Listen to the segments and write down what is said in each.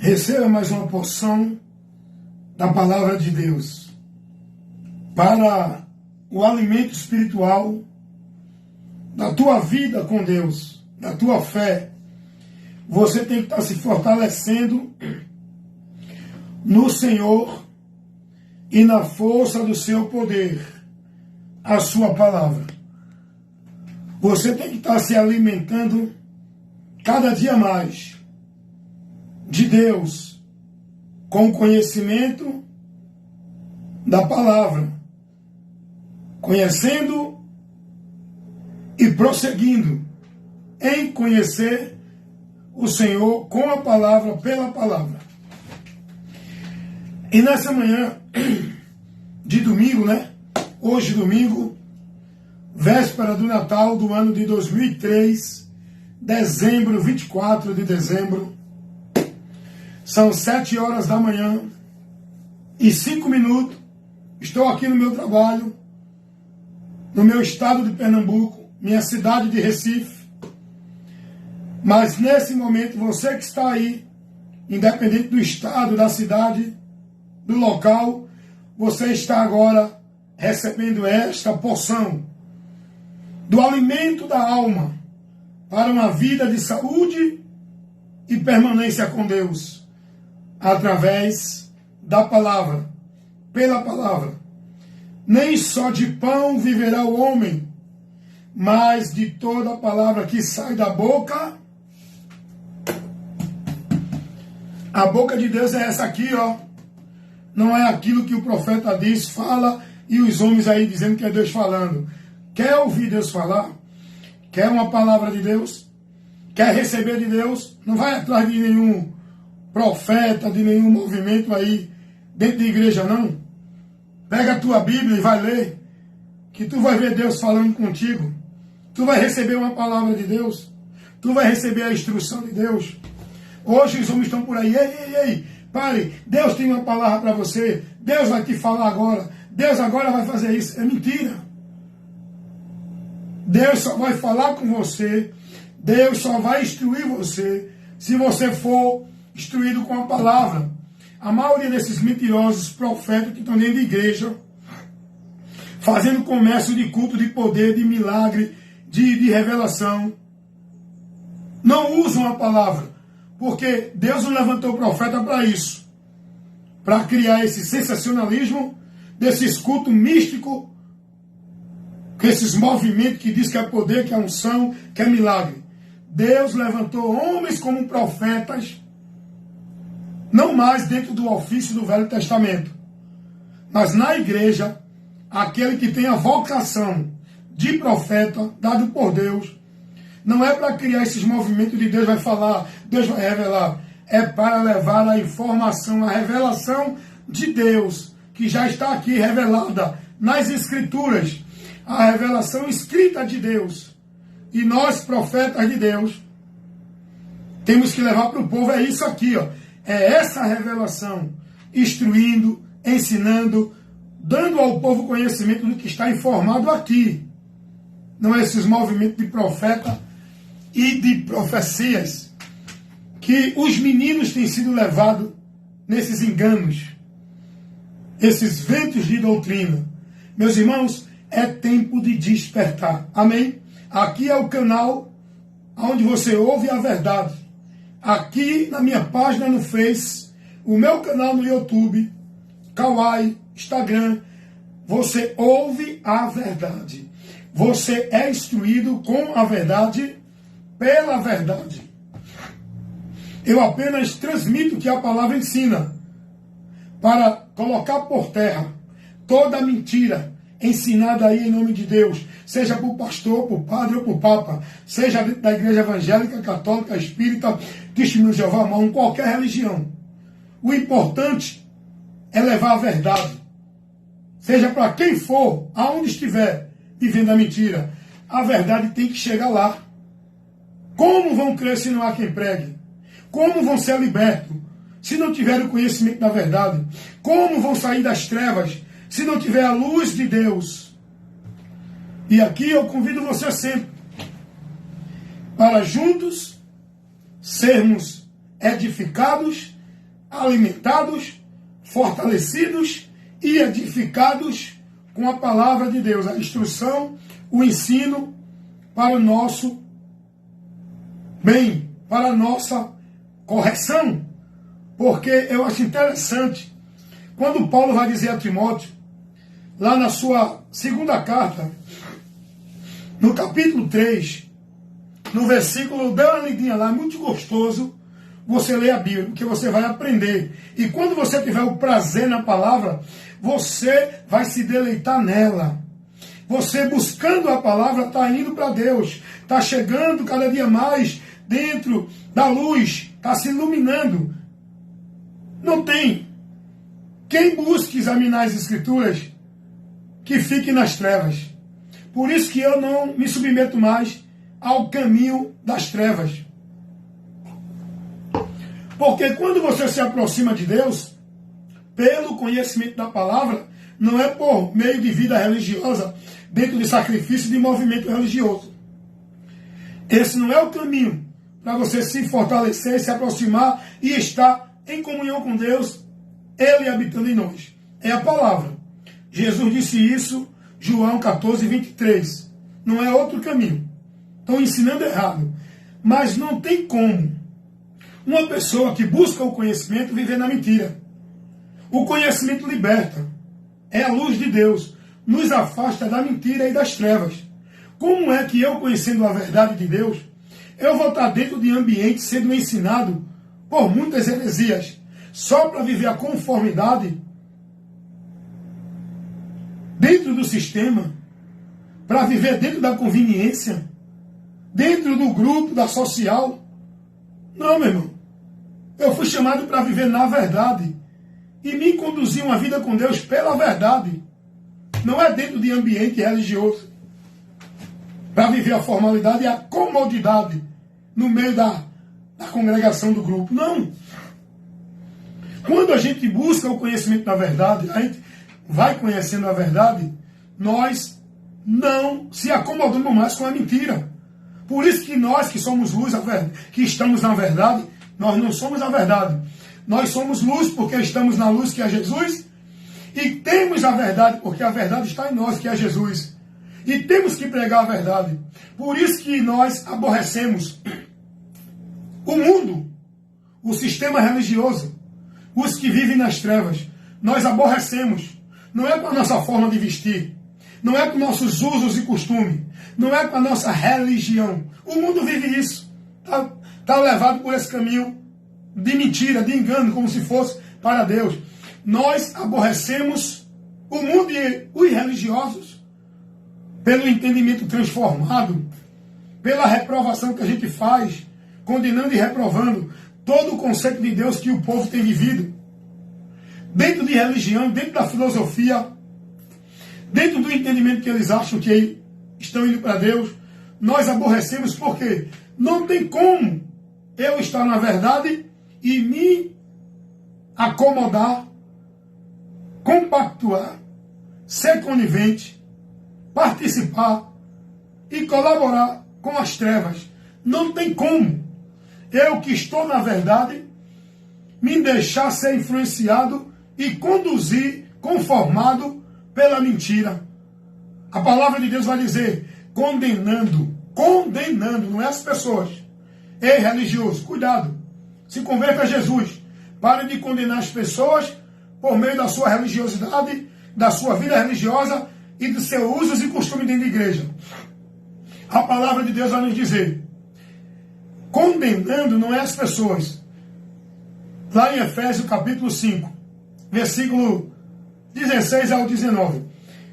Receba mais uma porção da palavra de Deus para o alimento espiritual da tua vida com Deus, da tua fé. Você tem que estar se fortalecendo no Senhor e na força do seu poder, a sua palavra. Você tem que estar se alimentando cada dia mais de Deus, com o conhecimento da palavra, conhecendo e prosseguindo em conhecer o Senhor com a palavra, pela palavra. E nessa manhã de domingo, Hoje, domingo, véspera do Natal do ano de 2003, dezembro, 24 de dezembro, são 7 horas da manhã e 5 minutos. Estou aqui no meu trabalho, no meu estado de Pernambuco, minha cidade de Recife. Mas nesse momento, você que está aí, independente do estado, da cidade, do local, você está agora recebendo esta porção do alimento da alma para uma vida de saúde e permanência com Deus, através da palavra, pela palavra. Nem só de pão viverá o homem, mas de toda a palavra que sai da boca. A boca de Deus é essa aqui, ó. Não é aquilo que o profeta diz, fala, e os homens aí dizendo que é Deus falando. Quer ouvir Deus falar? Quer uma palavra de Deus? Quer receber de Deus? Não vai atrás de nenhum profeta, de nenhum movimento aí dentro da igreja, não. Pega a tua Bíblia e vai ler, que tu vai ver Deus falando contigo. Tu vai receber uma palavra de Deus. Tu vai receber a instrução de Deus. Hoje os homens estão por aí. Ei, pare. Deus tem uma palavra para você. Deus vai te falar agora. Deus agora vai fazer isso. É mentira. Deus só vai falar com você. Deus só vai instruir você se você for instruído com a palavra. A maioria desses mentirosos profetas que estão dentro da igreja, fazendo comércio de culto, de poder, de milagre, de revelação, não usam a palavra, porque Deus não levantou o profeta para isso, para criar esse sensacionalismo, desses cultos místicos, com esses movimentos que diz que é poder, que é unção, que é milagre. Deus levantou homens como profetas, não mais dentro do ofício do Velho Testamento, mas na igreja, aquele que tem a vocação de profeta, dado por Deus, não é para criar esses movimentos de Deus vai falar, Deus vai revelar, é para levar a informação, a revelação de Deus, que já está aqui revelada nas Escrituras, a revelação escrita de Deus. E nós, profetas de Deus, temos que levar para o povo, é isso aqui, ó. É essa revelação, instruindo, ensinando, dando ao povo conhecimento do que está informado aqui. Não é esses movimentos de profeta e de profecias que os meninos têm sido levados nesses enganos, esses ventos de doutrina. Meus irmãos, é tempo de despertar. Amém? Aqui é o canal onde você ouve a verdade. Aqui na minha página no Face, o meu canal no YouTube, Kawaii, Instagram, você ouve a verdade. Você é instruído com a verdade, pela verdade. Eu apenas transmito o que a palavra ensina, para colocar por terra toda a mentira ensinada aí em nome de Deus, seja por pastor, por padre ou por papa, seja dentro da igreja evangélica, católica, espírita, testemunho de Jeová, mormon, qualquer religião. O importante é levar a verdade, seja para quem for, aonde estiver vivendo a mentira. A verdade tem que chegar lá. Como vão crer se não há quem pregue? Como vão ser libertos se não tiverem o conhecimento da verdade? Como vão sair das trevas se não tiver a luz de Deus? E aqui eu convido você sempre para juntos sermos edificados alimentados, fortalecidos e edificados com a palavra de Deus, a instrução, o ensino para o nosso bem, para a nossa correção. Porque eu acho interessante, quando Paulo vai dizer a Timóteo, lá na sua segunda carta, no capítulo 3, no versículo, dê uma lidinha lá, é muito gostoso você ler a Bíblia, porque você vai aprender. E quando você tiver o prazer na palavra, você vai se deleitar nela. Você buscando a palavra está indo para Deus, está chegando cada dia mais dentro da luz, está se iluminando. Não tem quem busque examinar as Escrituras que fique nas trevas. Por isso que eu não me submeto mais ao caminho das trevas. Porque quando você se aproxima de Deus, pelo conhecimento da palavra, não é por meio de vida religiosa, dentro de sacrifício de movimento religioso. Esse não é o caminho para você se fortalecer, se aproximar e estar em comunhão com Deus, Ele habitando em nós. É a palavra. Jesus disse isso, João 14, 23. Não é outro caminho. Estão ensinando errado. Mas não tem como uma pessoa que busca o conhecimento viver na mentira. O conhecimento liberta. É a luz de Deus. Nos afasta da mentira e das trevas. Como é que eu, conhecendo a verdade de Deus, eu vou estar dentro de ambiente sendo ensinado por muitas heresias, só para viver a conformidade dentro do sistema, para viver dentro da conveniência, dentro do grupo, da social? Não, meu irmão. Eu fui chamado para viver na verdade e me conduzir uma vida com Deus pela verdade. Não é dentro de ambiente religioso, para viver a formalidade e a comodidade no meio da congregação do grupo. Não. Quando a gente busca o conhecimento da verdade, a gente vai conhecendo a verdade, nós não se acomodamos mais com a mentira. Por isso que nós que somos luz, que estamos na verdade, nós não somos a verdade. Nós somos luz porque estamos na luz que é Jesus, e temos a verdade porque a verdade está em nós, que é Jesus. E temos que pregar a verdade. Por isso que nós aborrecemos o mundo, o sistema religioso, os que vivem nas trevas. Nós aborrecemos. Não é com a nossa forma de vestir, não é com nossos usos e costumes, não é com a nossa religião. O mundo vive isso. Está levado por esse caminho de mentira, de engano, como se fosse para Deus. Nós aborrecemos o mundo e os religiosos pelo entendimento transformado, pela reprovação que a gente faz, condenando e reprovando todo o conceito de Deus que o povo tem vivido. Dentro de religião, dentro da filosofia, dentro do entendimento que eles acham que estão indo para Deus, nós aborrecemos porque não tem como eu estar na verdade e me acomodar, compactuar, ser conivente, participar e colaborar com as trevas. Não tem como eu que estou na verdade me deixar ser influenciado e conduzir conformado pela mentira. A palavra de Deus vai dizer, condenando, não é as pessoas. Ei, religioso, cuidado, se converta a Jesus. Pare de condenar as pessoas por meio da sua religiosidade, da sua vida religiosa e dos seus usos e costumes dentro da igreja. A palavra de Deus vai nos dizer, condenando não é as pessoas. Lá em Efésios capítulo 5, versículo 16 ao 19.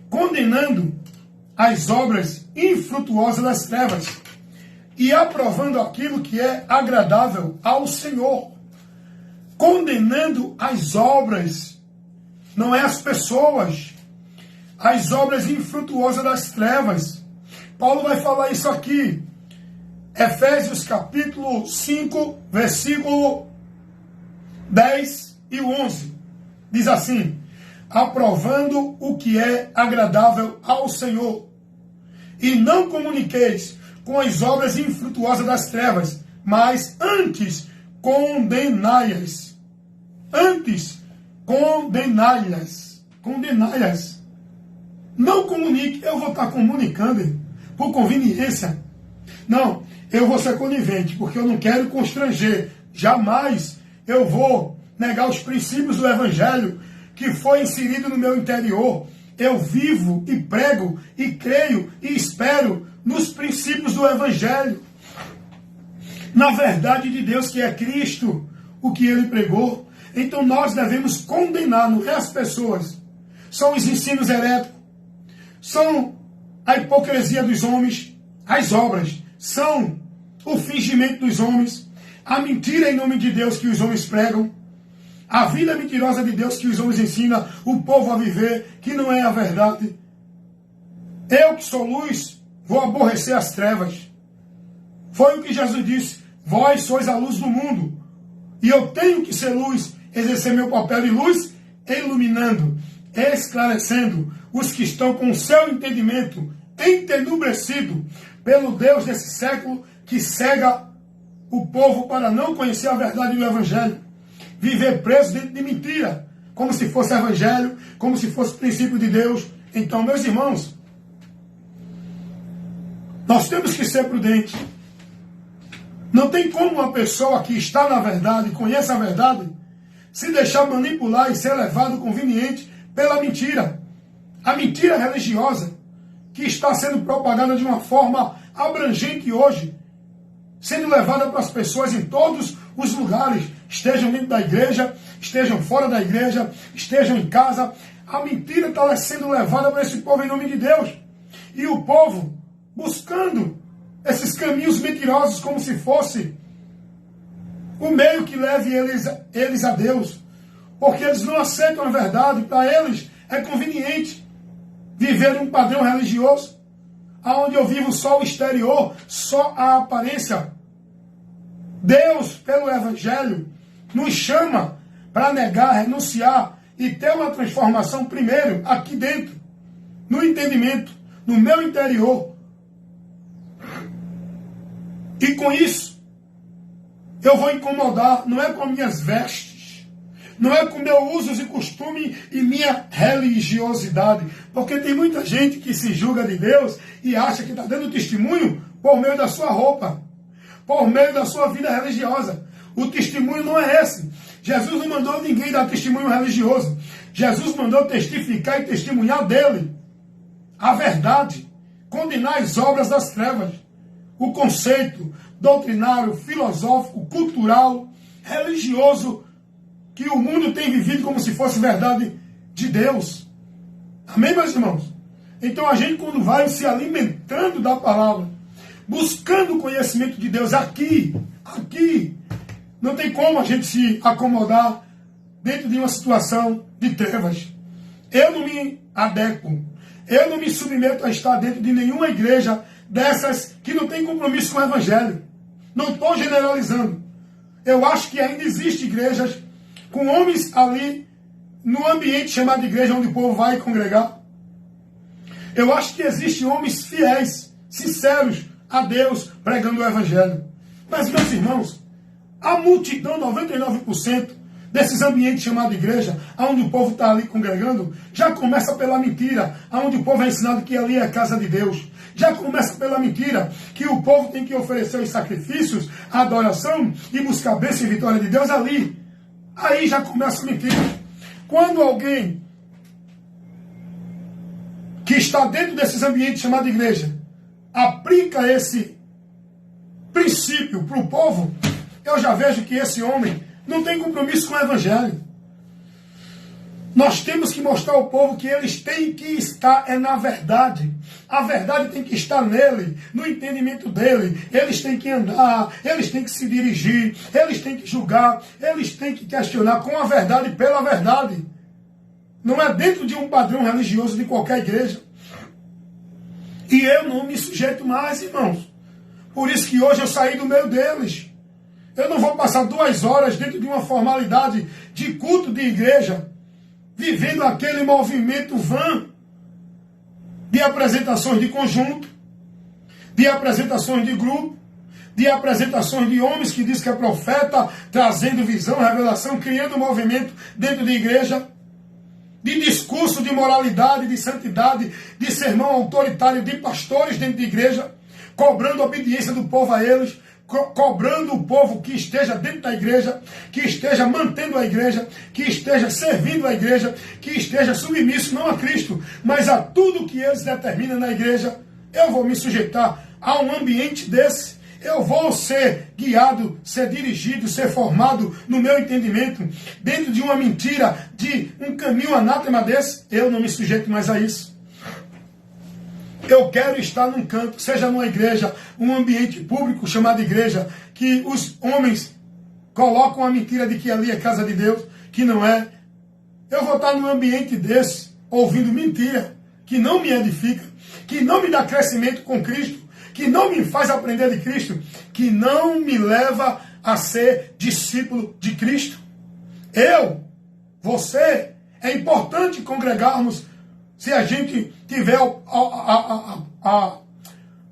Condenando as obras infrutuosas das trevas e aprovando aquilo que é agradável ao Senhor. Condenando as obras, não é as pessoas, as obras infrutuosas das trevas. Paulo vai falar isso aqui. Efésios capítulo 5, versículo 10 e 11. Diz assim, aprovando o que é agradável ao Senhor. E não comuniqueis com as obras infrutuosas das trevas, mas antes condenai-as. Antes, condenai-las. Condenai-las. Não comunique. Eu vou estar comunicando por conveniência. Não, eu vou ser conivente, porque eu não quero constranger. Jamais eu vou negar os princípios do Evangelho que foi inserido no meu interior. Eu vivo e prego e creio e espero nos princípios do Evangelho. Na verdade de Deus, que é Cristo, o que ele pregou. Então nós devemos condenar, não é as pessoas. São os ensinos heréticos, são a hipocrisia dos homens, as obras, são o fingimento dos homens, a mentira em nome de Deus que os homens pregam, a vida mentirosa de Deus que os homens ensinam o povo a viver, que não é a verdade. Eu que sou luz, vou aborrecer as trevas. Foi o que Jesus disse: vós sois a luz do mundo. E eu tenho que ser luz, exercer meu papel de luz, iluminando, esclarecendo os que estão com o seu entendimento entenebrecido pelo Deus desse século que cega o povo para não conhecer a verdade do Evangelho. Viver preso dentro de mentira, como se fosse Evangelho, como se fosse princípio de Deus. Então, meus irmãos, nós temos que ser prudentes. Não tem como uma pessoa que está na verdade, conhece a verdade, se deixar manipular e ser levado conveniente pela mentira. A mentira religiosa que está sendo propagada de uma forma abrangente hoje, sendo levada para as pessoas em todos os lugares, estejam dentro da igreja, estejam fora da igreja, estejam em casa. A mentira está sendo levada para esse povo em nome de Deus. E o povo buscando esses caminhos mentirosos como se fosse o meio que leve eles a Deus. Porque eles não aceitam a verdade. Para eles é conveniente viver um padrão religioso, onde eu vivo só o exterior, só a aparência. Deus, pelo Evangelho, nos chama para negar, renunciar e ter uma transformação primeiro aqui dentro, no entendimento, no meu interior. E com isso, eu vou incomodar, não é com minhas vestes, não é com meus usos e costumes e minha religiosidade. Porque tem muita gente que se julga de Deus e acha que está dando testemunho por meio da sua roupa, por meio da sua vida religiosa. O testemunho não é esse. Jesus não mandou ninguém dar testemunho religioso. Jesus mandou testificar e testemunhar dele a verdade, condenar as obras das trevas, o conceito doutrinário, filosófico, cultural, religioso que o mundo tem vivido como se fosse verdade de Deus. Amém, meus irmãos? Então a gente, quando vai se alimentando da palavra, buscando o conhecimento de Deus aqui, não tem como a gente se acomodar dentro de uma situação de trevas. Eu não me adequo, eu não me submeto a estar dentro de nenhuma igreja dessas que não tem compromisso com o Evangelho. Não estou generalizando. Eu acho que ainda existem igrejas com homens ali no ambiente chamado de igreja onde o povo vai congregar. Eu acho que existem homens fiéis, sinceros a Deus, pregando o Evangelho. Mas, meus irmãos, a multidão, 99% desses ambientes chamados de igreja, onde o povo está ali congregando, já começa pela mentira, onde o povo é ensinado que ali é a casa de Deus. Já começa pela mentira, que o povo tem que oferecer os sacrifícios, a adoração e buscar a bênção e vitória de Deus ali. Aí já começa a mentira. Quando alguém que está dentro desses ambientes chamados de igreja aplica esse princípio para o povo, eu já vejo que esse homem não tem compromisso com o Evangelho. Nós temos que mostrar ao povo que eles têm que estar na verdade. A verdade tem que estar nele, no entendimento dele. Eles têm que andar, eles têm que se dirigir, eles têm que julgar, eles têm que questionar com a verdade e pela verdade. Não é dentro de um padrão religioso de qualquer igreja. E eu não me sujeito mais, irmãos. Por isso que hoje eu saí do meio deles. Eu não vou passar 2 horas dentro de uma formalidade de culto de igreja, vivendo aquele movimento vã de apresentações de conjunto, de apresentações de grupo, de apresentações de homens que diz que é profeta, trazendo visão, revelação, criando movimento dentro da igreja, de discurso de moralidade, de santidade, de sermão autoritário de pastores dentro da igreja, cobrando a obediência do povo a eles, cobrando o povo que esteja dentro da igreja, que esteja mantendo a igreja, que esteja servindo a igreja, que esteja submisso não a Cristo, mas a tudo que eles determinam na igreja. Eu vou me sujeitar a um ambiente desse. Eu vou ser guiado, ser dirigido, ser formado no meu entendimento, dentro de uma mentira, de um caminho anátema desse. Eu não me sujeito mais a isso. Eu quero estar num canto, seja numa igreja, um ambiente público chamado igreja, que os homens colocam a mentira de que ali é casa de Deus, que não é. Eu vou estar num ambiente desse, ouvindo mentira, que não me edifica, que não me dá crescimento com Cristo, que não me faz aprender de Cristo, que não me leva a ser discípulo de Cristo. Você, é importante congregarmos se a gente tiver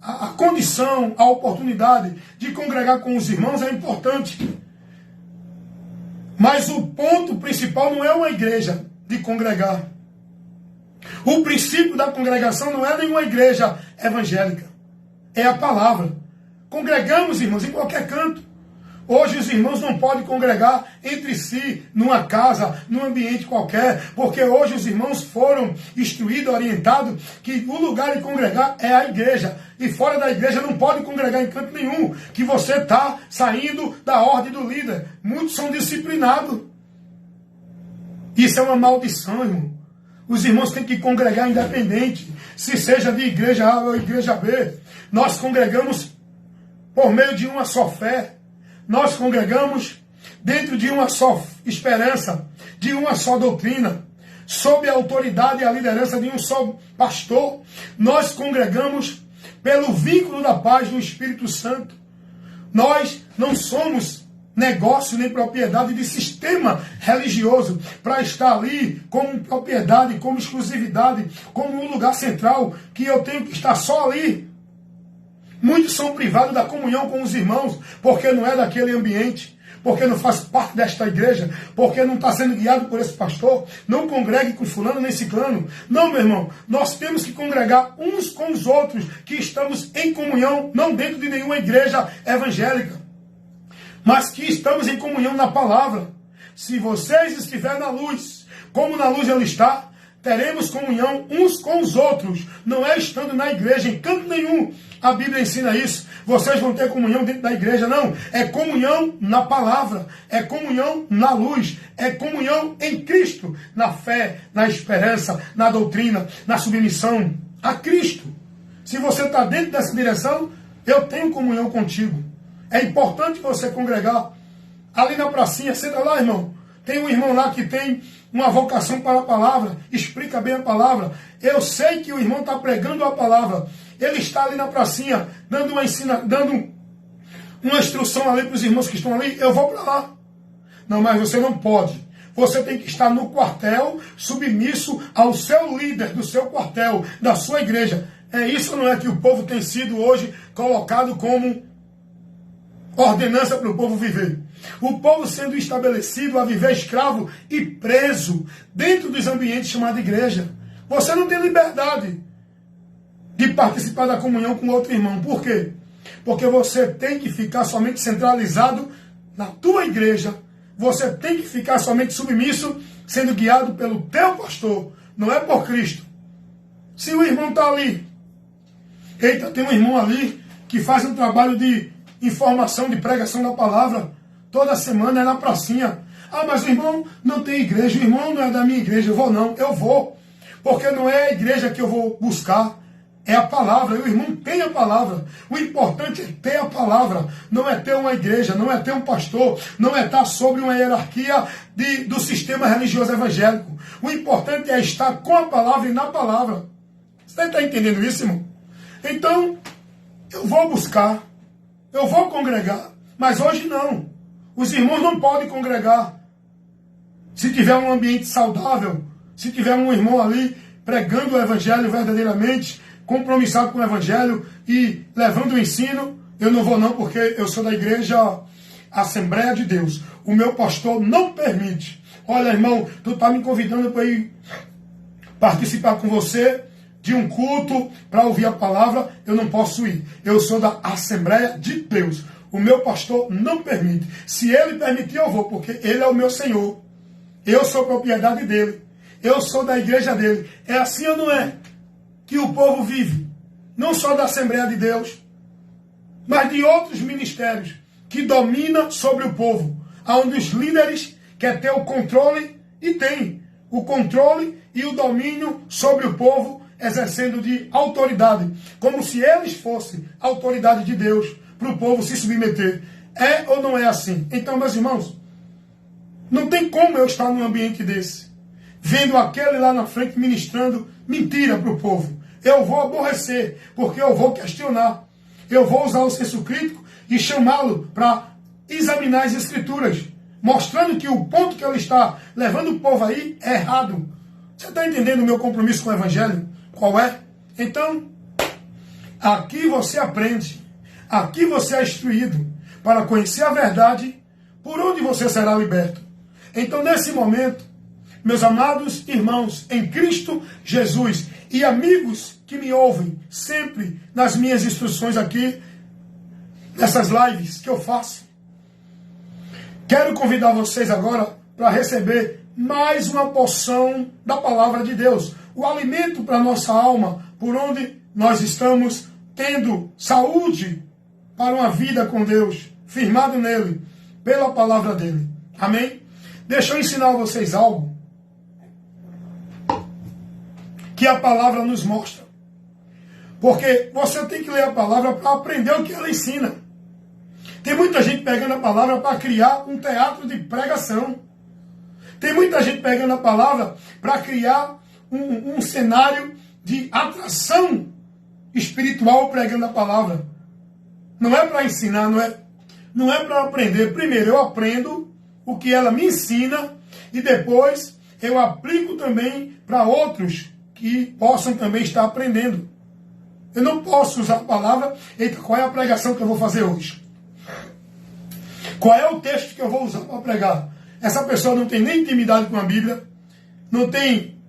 a condição, a oportunidade de congregar com os irmãos, é importante. Mas o ponto principal não é uma igreja de congregar. O princípio da congregação não é nenhuma igreja evangélica. É a palavra. Congregamos, irmãos, em qualquer canto. Hoje os irmãos não podem congregar entre si, numa casa, num ambiente qualquer, porque hoje os irmãos foram instruídos, orientados, que o lugar de congregar é a igreja. E fora da igreja não pode congregar em canto nenhum, que você está saindo da ordem do líder. Muitos são disciplinados. Isso é uma maldição, irmão. Os irmãos têm que congregar independente, se seja de igreja A ou igreja B. Nós congregamos por meio de uma só fé. Nós congregamos dentro de uma só esperança, de uma só doutrina, sob a autoridade e a liderança de um só pastor. Nós congregamos pelo vínculo da paz do Espírito Santo. Nós não somos negócio nem propriedade de sistema religioso para estar ali como propriedade, como exclusividade, como um lugar central que eu tenho que estar só ali. Muitos são privados da comunhão com os irmãos porque não é daquele ambiente, porque não faz parte desta igreja, porque não está sendo guiado por esse pastor. Não congregue com fulano nem ciclano. Não, meu irmão, nós temos que congregar uns com os outros, que estamos em comunhão, não dentro de nenhuma igreja evangélica, mas que estamos em comunhão na palavra. Se vocês estiverem na luz, como na luz ele está, teremos comunhão uns com os outros. Não é estando na igreja, em canto nenhum a Bíblia ensina isso. Vocês vão ter comunhão dentro da igreja, não. É comunhão na palavra, é comunhão na luz, é comunhão em Cristo, na fé, na esperança, na doutrina, na submissão a Cristo. Se você está dentro dessa direção, eu tenho comunhão contigo. É importante você congregar. Ali na pracinha, senta lá, irmão. Tem um irmão lá que tem uma vocação para a palavra, explica bem a palavra. Eu sei que o irmão está pregando a palavra. Ele está ali na pracinha, dando uma instrução ali para os irmãos que estão ali. Eu vou para lá. Não, mas você não pode. Você tem que estar no quartel, submisso ao seu líder do seu quartel, da sua igreja. É isso, não é que o povo tem sido hoje colocado como ordenança para o povo viver. O povo sendo estabelecido a viver escravo e preso dentro dos ambientes chamados igreja. Você não tem liberdade de participar da comunhão com outro irmão. Por quê? Porque você tem que ficar somente centralizado na tua igreja. Você tem que ficar somente submisso, sendo guiado pelo teu pastor. Não é por Cristo. Se o irmão está ali, eita, tem um irmão ali que faz um trabalho de informação, de pregação da palavra, toda semana é na pracinha. Ah, mas o irmão não tem igreja, o irmão não é da minha igreja. Eu vou não, eu vou. Porque não é a igreja que eu vou buscar, é a palavra. E o irmão tem a palavra. O importante é ter a palavra. Não é ter uma igreja, não é ter um pastor, não é estar sobre uma hierarquia do sistema religioso evangélico. O importante é estar com a palavra e na palavra. Você está entendendo isso, irmão? Então, eu vou buscar, eu vou congregar, mas hoje não. Os irmãos não podem congregar. Se tiver um ambiente saudável, se tiver um irmão ali pregando o evangelho verdadeiramente, compromissado com o evangelho e levando o ensino, Eu não vou não, porque eu sou da igreja Assembleia de Deus. O meu pastor não permite. Olha, irmão, tu tá me convidando para ir participar com você de um culto para ouvir a palavra. Eu não posso ir. Eu sou da Assembleia de Deus. O meu pastor não permite. Se ele permitir, eu vou, porque ele é o meu Senhor. Eu sou propriedade dele. Eu sou da igreja dele. É assim ou não é? Que o povo vive. Não só da Assembleia de Deus, mas de outros ministérios que dominam sobre o povo. Onde os líderes querem ter o controle e tem o controle e o domínio sobre o povo, exercendo de autoridade. Como se eles fossem a autoridade de Deus para o povo se submeter. É ou não é assim? Então, meus irmãos, não tem como eu estar num ambiente desse, vendo aquele lá na frente ministrando mentira para o povo. Eu vou aborrecer, porque eu vou questionar. Eu vou usar o senso crítico e chamá-lo para examinar as escrituras, mostrando que o ponto que ele está levando o povo aí é errado. Você está entendendo o meu compromisso com o evangelho? Qual é? Então, aqui você aprende, aqui você é instruído para conhecer a verdade, por onde você será liberto. Então, nesse momento, meus amados irmãos em Cristo Jesus e amigos que me ouvem sempre nas minhas instruções aqui, nessas lives que eu faço, quero convidar vocês agora para receber mais uma porção da palavra de Deus, o alimento para a nossa alma, por onde nós estamos tendo saúde para uma vida com Deus, firmado nele, pela palavra dele. Amém? Deixa eu ensinar a vocês algo que a palavra nos mostra. Porque você tem que ler a palavra para aprender o que ela ensina. Tem muita gente pegando a palavra para criar um teatro de pregação. Tem muita gente pegando a palavra para criar um cenário de atração espiritual pregando a palavra. Não é para ensinar, não é para aprender. Primeiro eu aprendo o que ela me ensina e depois eu aplico também para outros que possam também estar aprendendo. Eu não posso usar a palavra, eita, qual é a pregação que eu vou fazer hoje? Qual é o texto que eu vou usar para pregar? Essa pessoa não tem nem intimidade com a Bíblia, não tem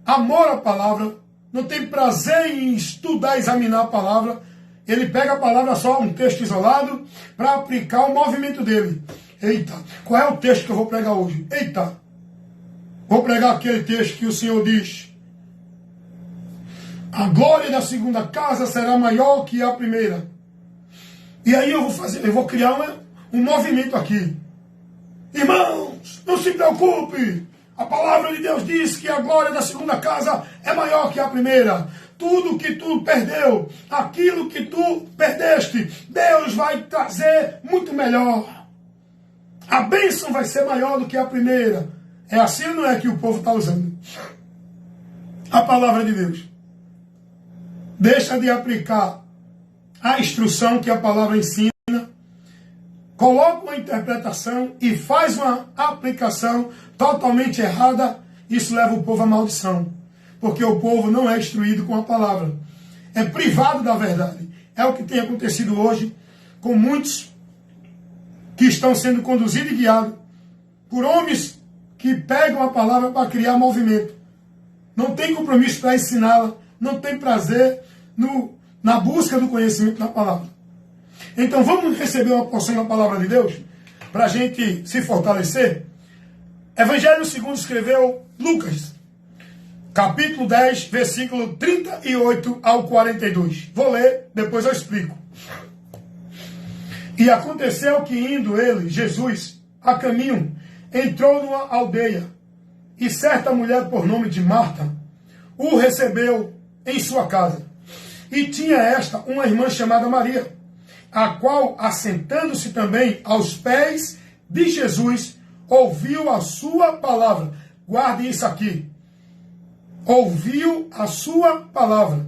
amor à palavra, não tem prazer em estudar, examinar a palavra. Ele pega a palavra só, um texto isolado, para aplicar o movimento dele. Eita, qual é o texto que eu vou pregar hoje? Eita, vou pregar aquele texto que o Senhor diz: a glória da segunda casa será maior que a primeira. E aí eu vou criar um movimento aqui. Irmãos, não se preocupe. A palavra de Deus diz que a glória da segunda casa é maior que a primeira. Tudo que tu perdeu, aquilo que tu perdeste, Deus vai trazer muito melhor. A bênção vai ser maior do que a primeira. É assim ou não é que o povo está usando a palavra de Deus? Deixa de aplicar a instrução que a palavra ensina, coloca uma interpretação e faz uma aplicação totalmente errada. Isso leva o povo à maldição, porque o povo não é instruído com a palavra, é privado da verdade. É o que tem acontecido hoje com muitos que estão sendo conduzidos e guiados por homens que pegam a palavra para criar movimento. Não tem compromisso para ensiná-la, não tem prazer na busca do conhecimento da palavra. Então vamos receber uma porção da palavra de Deus para a gente se fortalecer. Evangelho segundo escreveu Lucas, capítulo 10, versículo 38 ao 42. Vou ler, depois eu explico. E aconteceu que indo ele, Jesus, a caminho, entrou numa aldeia, e certa mulher por nome de Marta o recebeu em sua casa. E tinha esta uma irmã chamada Maria, a qual, assentando-se também aos pés de Jesus, ouviu a sua palavra. Guarde isso aqui. Ouviu a sua palavra.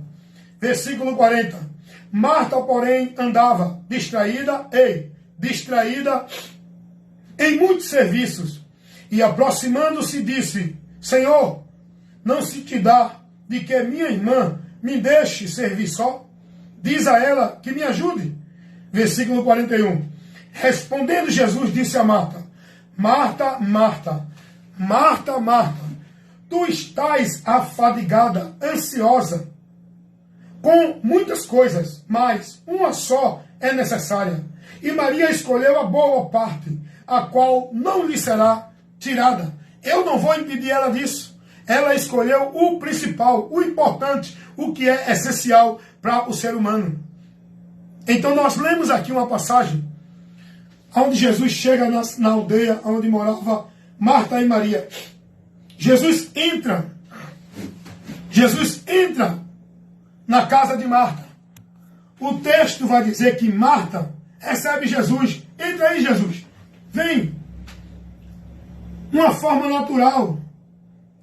Versículo 40. Marta, porém, andava distraída em muitos serviços. E aproximando-se, disse: Senhor, não se te dá de que minha irmã me deixe servir só? Diz a ela que me ajude. versículo 41. Respondendo Jesus, disse a Marta: Marta, Marta, Marta, Marta, tu estás afadigada, ansiosa, com muitas coisas, mas uma só é necessária. E Maria escolheu a boa parte, a qual não lhe será tirada. Eu não vou impedir ela disso. Ela escolheu o principal, o importante, o que é essencial para o ser humano. Então nós lemos aqui uma passagem onde Jesus chega na aldeia onde morava Marta e Maria. Jesus entra na casa de Marta. O texto vai dizer que Marta recebe Jesus. Entra aí, Jesus. Vem. Uma forma natural.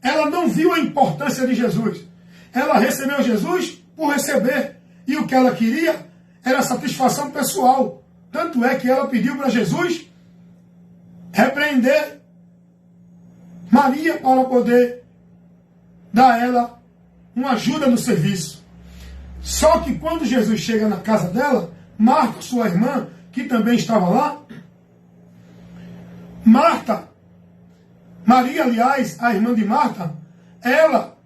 Ela não viu a importância de Jesus. Ela recebeu Jesus por receber. E o que ela queria era satisfação pessoal. Tanto é que ela pediu para Jesus repreender Maria para poder dar a ela uma ajuda no serviço. Só que quando Jesus chega na casa dela, Marta, sua irmã, que também estava lá, Maria, aliás, a irmã de Marta, ela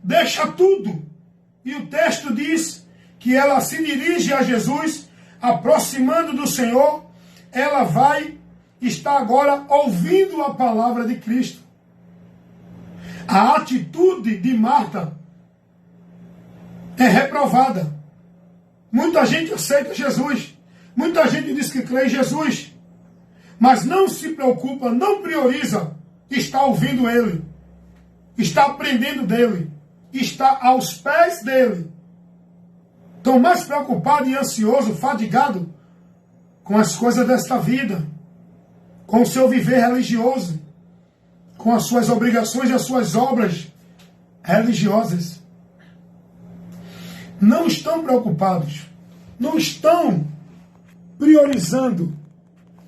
deixa tudo. E o texto diz que ela se dirige a Jesus, aproximando do Senhor, ela vai estar agora ouvindo a palavra de Cristo. A atitude de Marta é reprovada. Muita gente aceita Jesus. Muita gente diz que crê em Jesus. Mas não se preocupa, não prioriza. Está ouvindo Ele. Está aprendendo dEle. Está aos pés dEle. Estão mais preocupado e ansioso, fadigado com as coisas desta vida. Com o seu viver religioso. Com as suas obrigações e as suas obras religiosas. Não estão preocupados, não estão priorizando,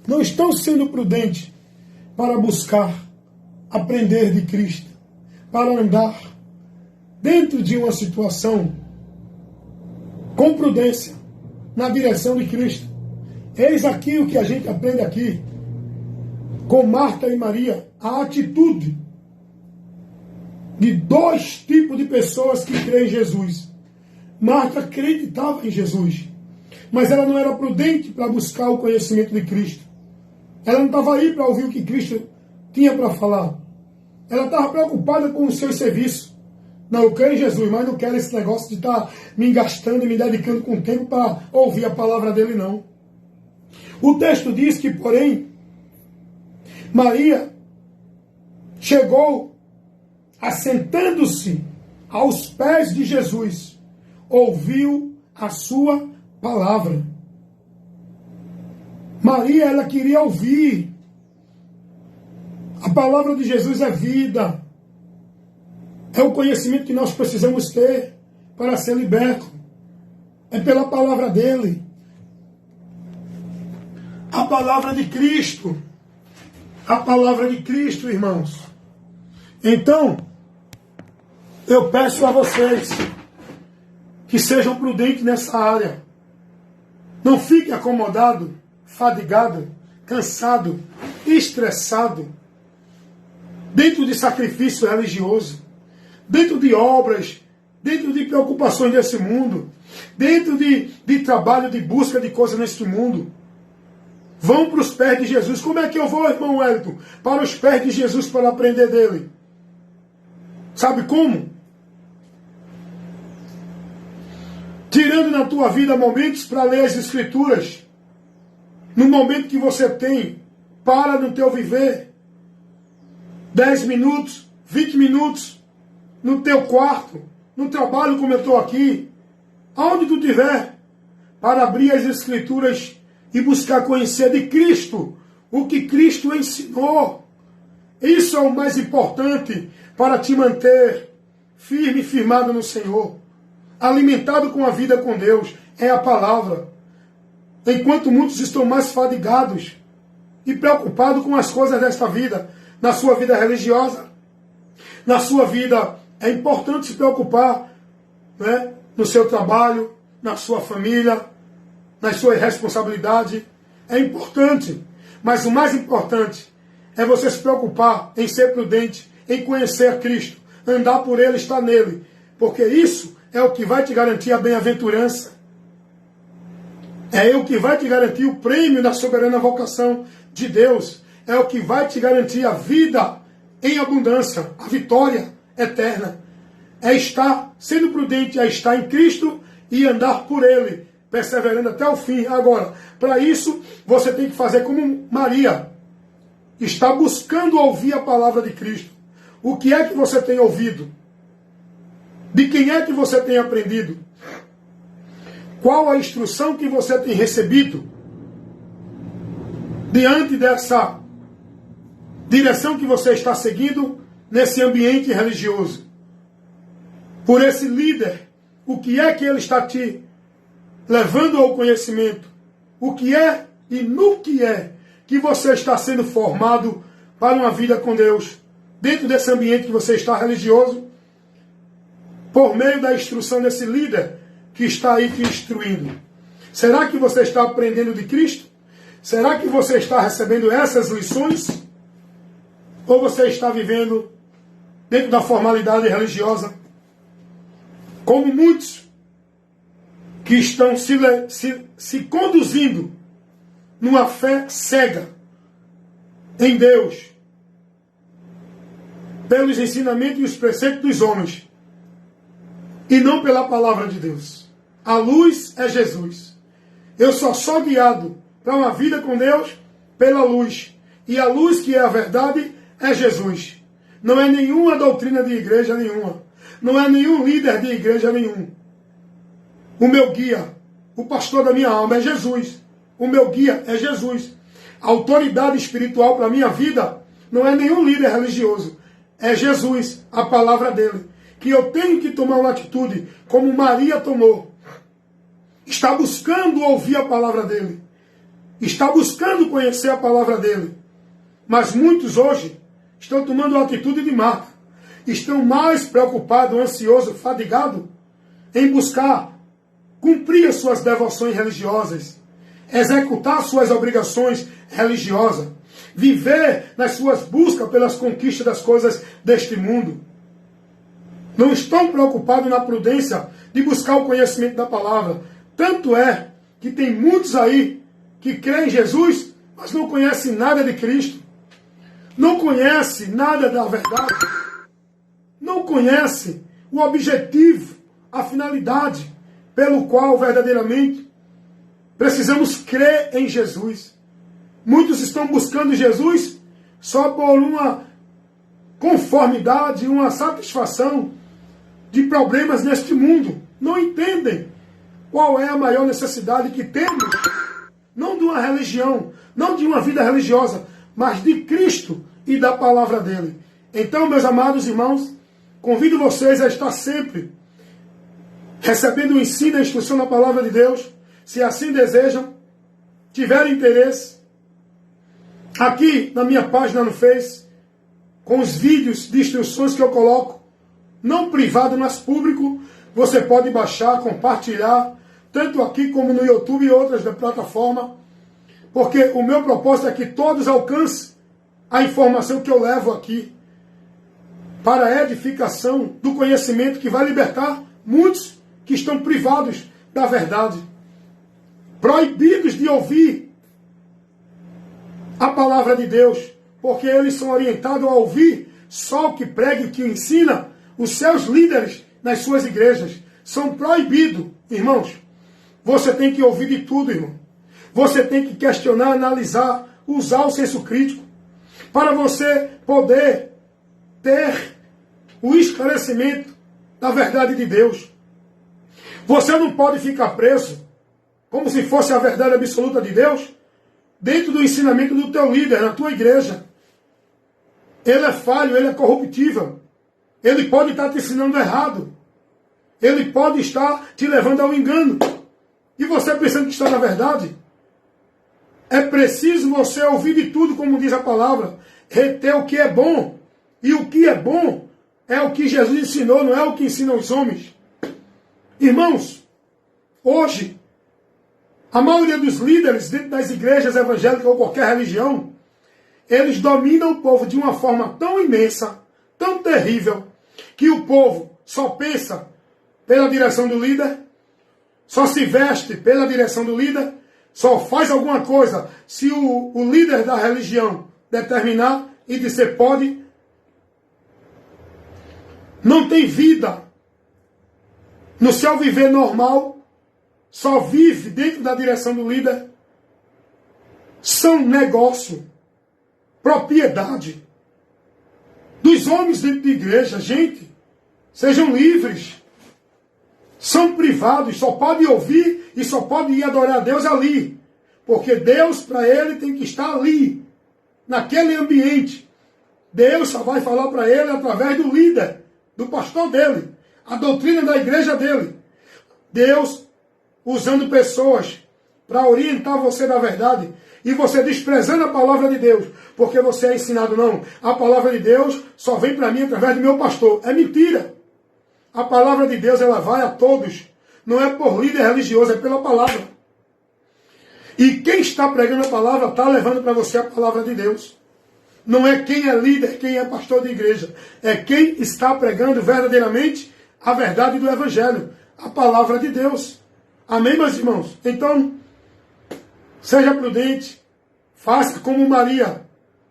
não estão sendo prudentes para buscar aprender de Cristo, para andar dentro de uma situação com prudência, na direção de Cristo. Eis aqui o que a gente aprende aqui, com Marta e Maria, a atitude de dois tipos de pessoas que creem em Jesus. Marta acreditava em Jesus, mas ela não era prudente para buscar o conhecimento de Cristo. Ela não estava aí para ouvir o que Cristo tinha para falar. Ela estava preocupada com o seu serviço. Não, eu creio em Jesus, mas não quero esse negócio de estar me gastando e me dedicando com tempo para ouvir a palavra dele, não. O texto diz que, porém, Maria chegou assentando-se aos pés de Jesus, ouviu a sua palavra. Maria, ela queria ouvir. A palavra de Jesus é vida. É o conhecimento que nós precisamos ter para ser liberto. É pela palavra dele. A palavra de Cristo. A palavra de Cristo, irmãos. Então, eu peço a vocês que sejam prudentes nessa área. Não fique acomodado, fadigado, cansado, estressado, dentro de sacrifício religioso, dentro de obras, dentro de preocupações desse mundo, dentro de trabalho, de busca de coisas neste mundo. Vão para os pés de Jesus. Como é que eu vou, irmão Wellington? Para os pés de Jesus para aprender dele. Sabe como? Tirando na tua vida momentos para ler as Escrituras. No momento que você tem, para no teu viver. 10 minutos, 20 minutos, no teu quarto, no trabalho como eu estou aqui, aonde tu estiver, para abrir as Escrituras e buscar conhecer de Cristo, o que Cristo ensinou. Isso é o mais importante para te manter firme e firmado no Senhor. Alimentado com a vida com Deus, é a palavra. Enquanto muitos estão mais fadigados e preocupados com as coisas desta vida, na sua vida religiosa, na sua vida, é importante se preocupar, né, no seu trabalho, na sua família, nas suas responsabilidades, é importante. Mas o mais importante é você se preocupar em ser prudente, em conhecer Cristo, andar por Ele, estar nele. Porque isso é o que vai te garantir a bem-aventurança. É o que vai te garantir o prêmio da soberana vocação de Deus. É o que vai te garantir a vida em abundância, a vitória eterna. É estar sendo prudente, é estar em Cristo e andar por Ele, perseverando até o fim. Agora, para isso, você tem que fazer como Maria. Está buscando ouvir a palavra de Cristo. O que é que você tem ouvido? De quem é que você tem aprendido? Qual a instrução que você tem recebido diante dessa direção que você está seguindo nesse ambiente religioso? Por esse líder, o que é que ele está te levando ao conhecimento? O que é e no que é que você está sendo formado para uma vida com Deus? Dentro desse ambiente que você está religioso, por meio da instrução desse líder que está aí te instruindo. Será que você está aprendendo de Cristo? Será que você está recebendo essas lições? Ou você está vivendo dentro da formalidade religiosa? Como muitos que estão se conduzindo numa fé cega em Deus, pelos ensinamentos e os preceitos dos homens, e não pela palavra de Deus. A luz é Jesus. Eu só sou guiado para uma vida com Deus pela luz. E a luz, que é a verdade, é Jesus. Não é nenhuma doutrina de igreja nenhuma. Não é nenhum líder de igreja nenhum. O meu guia, o pastor da minha alma é Jesus. O meu guia é Jesus. A autoridade espiritual para a minha vida não é nenhum líder religioso. É Jesus, a palavra dele. Que eu tenho que tomar uma atitude como Maria tomou. Está buscando ouvir a palavra dele. Está buscando conhecer a palavra dele. Mas muitos hoje estão tomando a atitude de Marta. Estão mais preocupados, ansiosos, fadigados em buscar cumprir as suas devoções religiosas, executar suas obrigações religiosas, viver nas suas buscas pelas conquistas das coisas deste mundo. Não estão preocupados na prudência de buscar o conhecimento da palavra. Tanto é que tem muitos aí que creem em Jesus, mas não conhecem nada de Cristo. Não conhecem nada da verdade. Não conhecem o objetivo, a finalidade pelo qual verdadeiramente precisamos crer em Jesus. Muitos estão buscando Jesus só por uma conformidade, uma satisfação de problemas neste mundo. Não entendem qual é a maior necessidade que temos, não de uma religião, não de uma vida religiosa, mas de Cristo e da palavra dele. Então, meus amados irmãos, convido vocês a estar sempre recebendo o ensino e a instrução da palavra de Deus, se assim desejam, tiverem interesse. Aqui na minha página no Face, com os vídeos de instruções que eu coloco, não privado, mas público, você pode baixar, compartilhar, tanto aqui como no YouTube e outras da plataforma, porque o meu propósito é que todos alcancem a informação que eu levo aqui, para a edificação do conhecimento que vai libertar muitos que estão privados da verdade, proibidos de ouvir a palavra de Deus, porque eles são orientados a ouvir só o que prega e o que ensina os seus líderes nas suas igrejas. São proibidos, irmãos. Você tem que ouvir de tudo, irmão. Você tem que questionar, analisar, usar o senso crítico, para você poder ter o esclarecimento da verdade de Deus. Você não pode ficar preso, como se fosse a verdade absoluta de Deus, dentro do ensinamento do teu líder, na tua igreja. Ele é falho, ele é corruptível. Ele pode estar te ensinando errado. Ele pode estar te levando ao engano. E você pensando que está na verdade? É preciso você ouvir de tudo, como diz a palavra. Reter o que é bom. E o que é bom é o que Jesus ensinou, não é o que ensinam os homens. Irmãos, hoje, A maioria dos líderes dentro das igrejas evangélicas ou qualquer religião, eles dominam o povo de uma forma tão imensa, tão terrível, que o povo só pensa pela direção do líder, só se veste pela direção do líder, só faz alguma coisa se o líder da religião determinar e dizer pode. Não tem vida. No seu viver normal, só vive dentro da direção do líder. São negócio, propriedade dos homens dentro de igreja. Gente, sejam livres. São privados, só pode ouvir e só pode ir adorar a Deus ali. Porque Deus, para ele, tem que estar ali, naquele ambiente. Deus só vai falar para ele através do líder, do pastor dele, a doutrina da igreja dele. Deus usando pessoas para orientar você na verdade, e você desprezando a palavra de Deus, porque você é ensinado, não, a palavra de Deus só vem para mim através do meu pastor. É mentira. A palavra de Deus, ela vai a todos. Não é por líder religioso, é pela palavra. E quem está pregando a palavra está levando para você a palavra de Deus. Não é quem é líder, quem é pastor de igreja. É quem está pregando verdadeiramente a verdade do Evangelho. A palavra de Deus. Amém, meus irmãos? Então, seja prudente. Faça como Maria.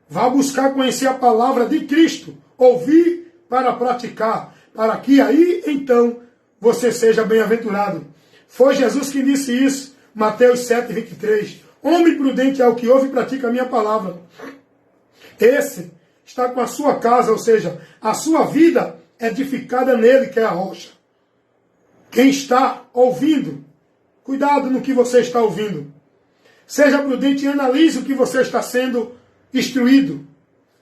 Vá buscar conhecer a palavra de Cristo. Ouvir para praticar. Para que aí, então, você seja bem-aventurado. Foi Jesus que disse isso. Mateus 7, 23. Homem prudente é o que ouve e pratica a minha palavra. Esse está com a sua casa, ou seja, a sua vida edificada nele, que é a rocha. Quem está ouvindo, cuidado no que você está ouvindo. Seja prudente e analise o que você está sendo instruído.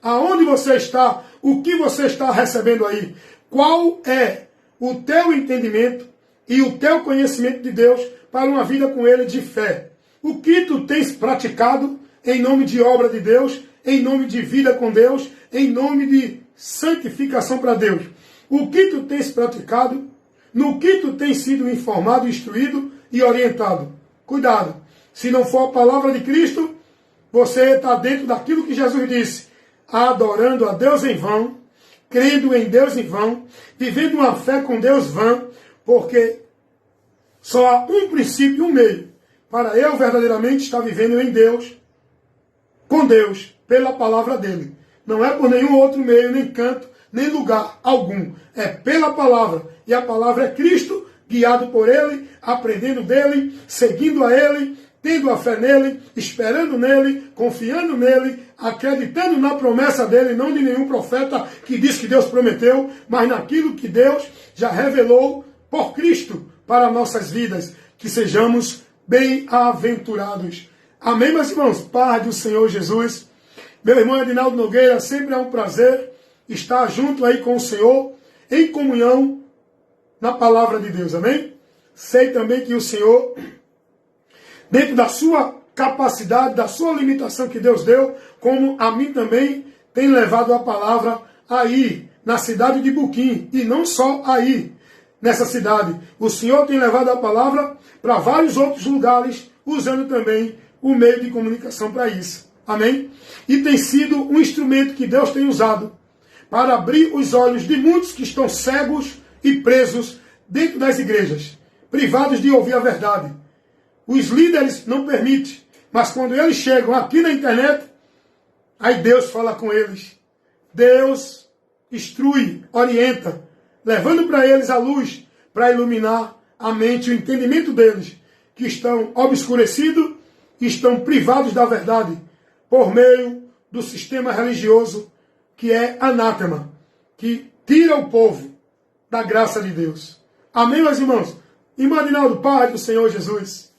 Aonde você está, o que você está recebendo aí. Qual é o teu entendimento e o teu conhecimento de Deus para uma vida com Ele de fé? O que tu tens praticado em nome de obra de Deus, em nome de vida com Deus, em nome de santificação para Deus? O que tu tens praticado, no que tu tens sido informado, instruído e orientado? Cuidado, se não for a palavra de Cristo, você está dentro daquilo que Jesus disse, adorando a Deus em vão, crendo em Deus em vão, vivendo uma fé com Deus vã, porque só há um princípio e um meio para eu verdadeiramente estar vivendo em Deus, com Deus, pela palavra dele. Não é por nenhum outro meio, nem canto, nem lugar algum. É pela palavra. E a palavra é Cristo, guiado por ele, aprendendo dele, seguindo a ele, tendo a fé nele, esperando nele, confiando nele, acreditando na promessa dele, não de nenhum profeta que diz que Deus prometeu, mas naquilo que Deus já revelou por Cristo para nossas vidas, que sejamos bem-aventurados. Amém, meus irmãos? Paz do Senhor Jesus. Meu irmão Edinaldo Nogueira, sempre é um prazer estar junto aí com o Senhor, em comunhão na palavra de Deus. Amém? Sei também que o Senhor, dentro da sua capacidade, da sua limitação que Deus deu, como a mim também, tem levado a palavra aí, na cidade de Buquim, e não só aí, nessa cidade. O Senhor tem levado a palavra para vários outros lugares, usando também o meio de comunicação para isso. Amém? E tem sido um instrumento que Deus tem usado para abrir os olhos de muitos que estão cegos e presos dentro das igrejas, privados de ouvir a verdade. Os líderes não permitem, mas quando eles chegam aqui na internet, aí Deus fala com eles. Deus instrui, orienta, levando para eles a luz, para iluminar a mente, o entendimento deles, que estão obscurecidos e estão privados da verdade, por meio do sistema religioso que é anátema, que tira o povo da graça de Deus. Amém, meus irmãos? Irmão Adinaldo, Pai do Senhor Jesus.